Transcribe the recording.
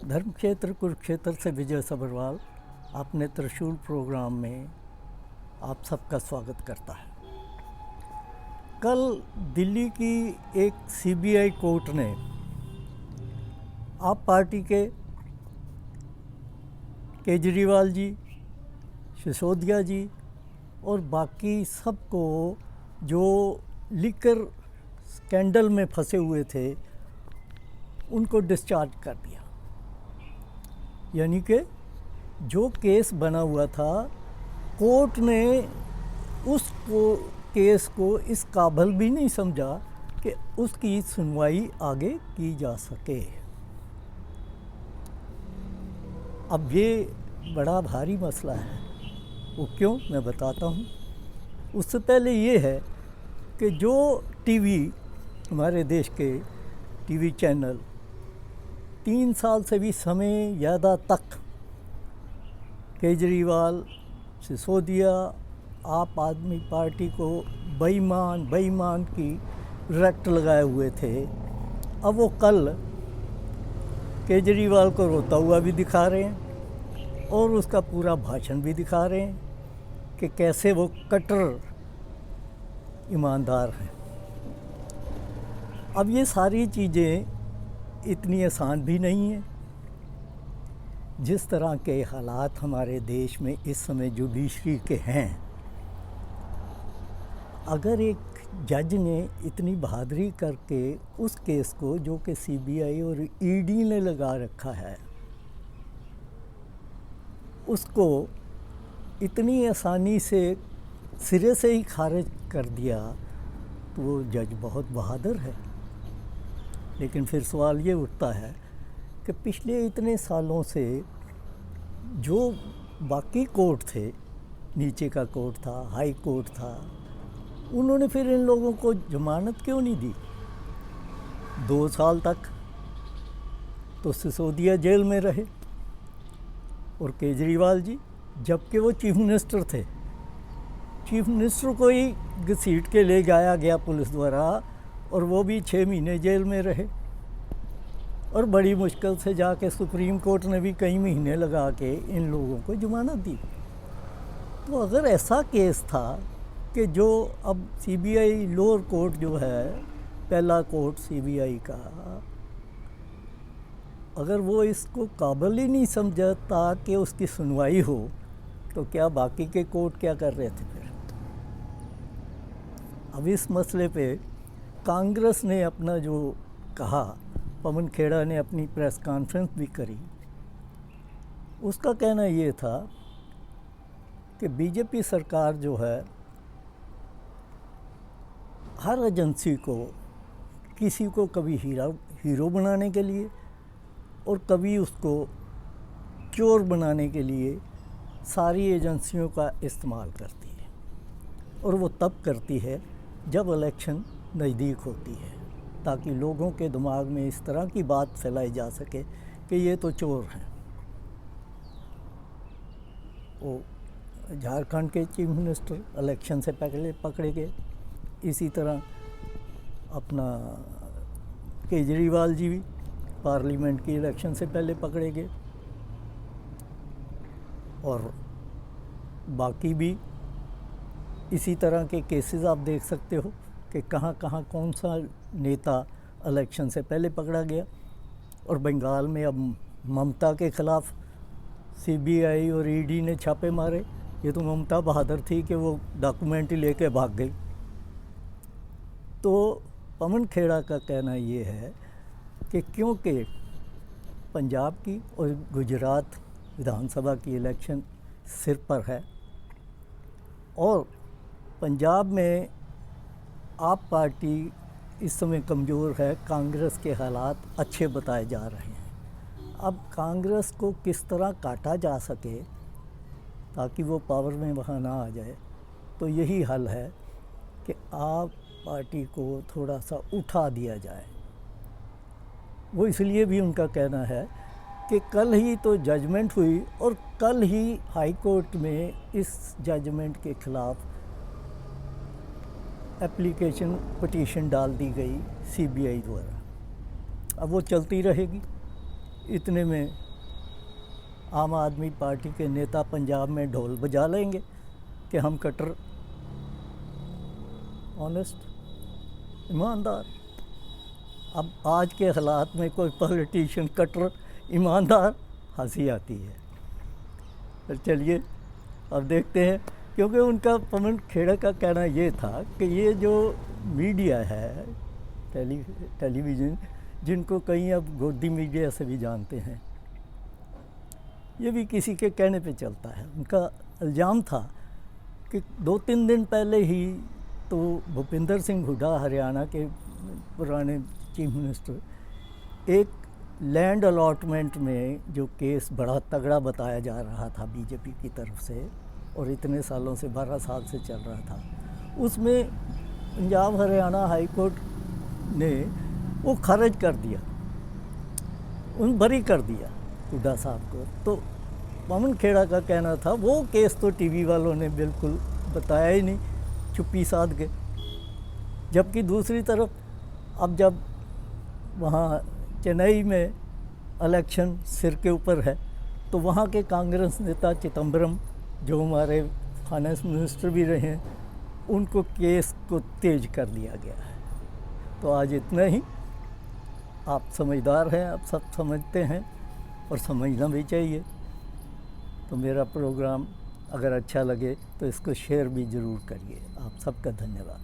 धर्म क्षेत्र कुरुक्षेत्र से विजय सभरवाल अपने त्रिशूल प्रोग्राम में आप सबका स्वागत करता है। कल दिल्ली की एक सीबीआई कोर्ट ने आप पार्टी के केजरीवाल जी, सिसोदिया जी और बाकी सबको जो लिकर स्कैंडल में फंसे हुए थे उनको डिस्चार्ज कर दिया। यानी कि जो केस बना हुआ था, कोर्ट ने उस केस को इस काबिल भी नहीं समझा कि उसकी सुनवाई आगे की जा सके। अब ये बड़ा भारी मसला है। वो क्यों, मैं बताता हूँ। उससे पहले ये है कि जो टीवी, हमारे देश के टीवी चैनल 3 साल से भी समय ज़्यादा तक केजरीवाल, सिसोदिया, आप आदमी पार्टी को बेईमान की रट लगाए हुए थे, अब वो कल केजरीवाल को रोता हुआ भी दिखा रहे हैं और उसका पूरा भाषण भी दिखा रहे हैं कि कैसे वो कट्टर ईमानदार हैं। अब ये सारी चीज़ें इतनी आसान भी नहीं है। जिस तरह के हालात हमारे देश में इस समय जुडिशरी के हैं, अगर एक जज ने इतनी बहादुरी करके उस केस को, जो कि सीबीआई और ईडी ने लगा रखा है, उसको इतनी आसानी से सिरे से ही खारिज कर दिया, तो वो जज बहुत बहादुर है। लेकिन फिर सवाल ये उठता है कि पिछले इतने सालों से जो बाकी कोर्ट थे, नीचे का कोर्ट था, हाई कोर्ट था, उन्होंने फिर इन लोगों को जमानत क्यों नहीं दी? 2 साल तक तो सिसोदिया जेल में रहे और केजरीवाल जी, जबकि वो चीफ मिनिस्टर थे। चीफ मिनिस्टर को ही घसीट के ले जाया गया पुलिस द्वारा और वो भी 6 महीने जेल में रहे और बड़ी मुश्किल से जाके सुप्रीम कोर्ट ने भी कई महीने लगा के इन लोगों को जमानत दी। तो अगर ऐसा केस था कि जो अब सीबीआई लोअर कोर्ट जो है, पहला कोर्ट सीबीआई का, अगर वो इसको काबिल ही नहीं समझता कि उसकी सुनवाई हो, तो क्या बाकी के कोर्ट क्या कर रहे थे फिर? अब इस मसले पे कांग्रेस ने अपना जो कहा, पवन खेड़ा ने अपनी प्रेस कॉन्फ्रेंस भी करी, उसका कहना ये था कि बीजेपी सरकार जो है, हर एजेंसी को, किसी को कभी हीरो बनाने के लिए और कभी उसको चोर बनाने के लिए सारी एजेंसियों का इस्तेमाल करती है। और वो तब करती है जब इलेक्शन नज़दीक होती है, ताकि लोगों के दिमाग में इस तरह की बात फैलाई जा सके कि ये तो चोर हैं। वो झारखंड के चीफ मिनिस्टर इलेक्शन से पहले पकड़े गए, इसी तरह अपना केजरीवाल जी भी पार्लियामेंट की इलेक्शन से पहले पकड़े गए, और बाकी भी इसी तरह के केसेस आप देख सकते हो कि कहाँ कहाँ कौन सा नेता इलेक्शन से पहले पकड़ा गया। और बंगाल में अब ममता के ख़िलाफ़ सीबीआई और ईडी ने छापे मारे। ये तो ममता बहादुर थी कि वो डॉक्यूमेंट ही लेके भाग गई। तो पवन खेड़ा का कहना ये है कि क्योंकि पंजाब की और गुजरात विधानसभा की इलेक्शन सिर पर है और पंजाब में आप पार्टी इस समय कमज़ोर है, कांग्रेस के हालात अच्छे बताए जा रहे हैं। अब कांग्रेस को किस तरह काटा जा सके ताकि वो पावर में वहाँ ना आ जाए, तो यही हल है कि आप पार्टी को थोड़ा सा उठा दिया जाए। वो इसलिए भी उनका कहना है कि कल ही तो जजमेंट हुई और कल ही हाई कोर्ट में इस जजमेंट के ख़िलाफ़ एप्लीकेशन, पिटीशन डाल दी गई सीबीआई द्वारा। अब वो चलती रहेगी। इतने में आम आदमी पार्टी के नेता पंजाब में ढोल बजा लेंगे कि हम कट्टर, ऑनेस्ट, ईमानदार। अब आज के हालात में कोई पॉलिटिशियन कट्टर, ईमानदार, हंसी आती है। पर चलिए अब देखते हैं, क्योंकि उनका पवन खेड़ा का कहना ये था कि ये जो मीडिया है, टेलीविज़न, जिनको कहीं अब गोदी मीडिया से भी जानते हैं, ये भी किसी के कहने पे चलता है। उनका इल्ज़ाम था कि 2-3 दिन पहले ही तो भूपिंदर सिंह हुड्डा, हरियाणा के पुराने चीफ मिनिस्टर, एक लैंड अलॉटमेंट में जो केस बड़ा तगड़ा बताया जा रहा था बीजेपी की तरफ से, और इतने सालों से 12 साल से चल रहा था, उसमें पंजाब हरियाणा हाई कोर्ट ने वो खारिज कर दिया, उन बरी कर दिया हुड्डा साहब को। तो पवन खेड़ा का कहना था वो केस तो टीवी वालों ने बिल्कुल बताया ही नहीं, चुप्पी साध गए। जबकि दूसरी तरफ अब जब वहाँ चेन्नई में इलेक्शन सिर के ऊपर है, तो वहाँ के कांग्रेस नेता चिदम्बरम, जो हमारे फाइनेंस मिनिस्टर भी रहे हैं, उनको केस को तेज कर दिया गया है। तो आज इतना ही। आप समझदार हैं, आप सब समझते हैं और समझना भी चाहिए। तो मेरा प्रोग्राम अगर अच्छा लगे तो इसको शेयर भी ज़रूर करिए। आप सबका धन्यवाद।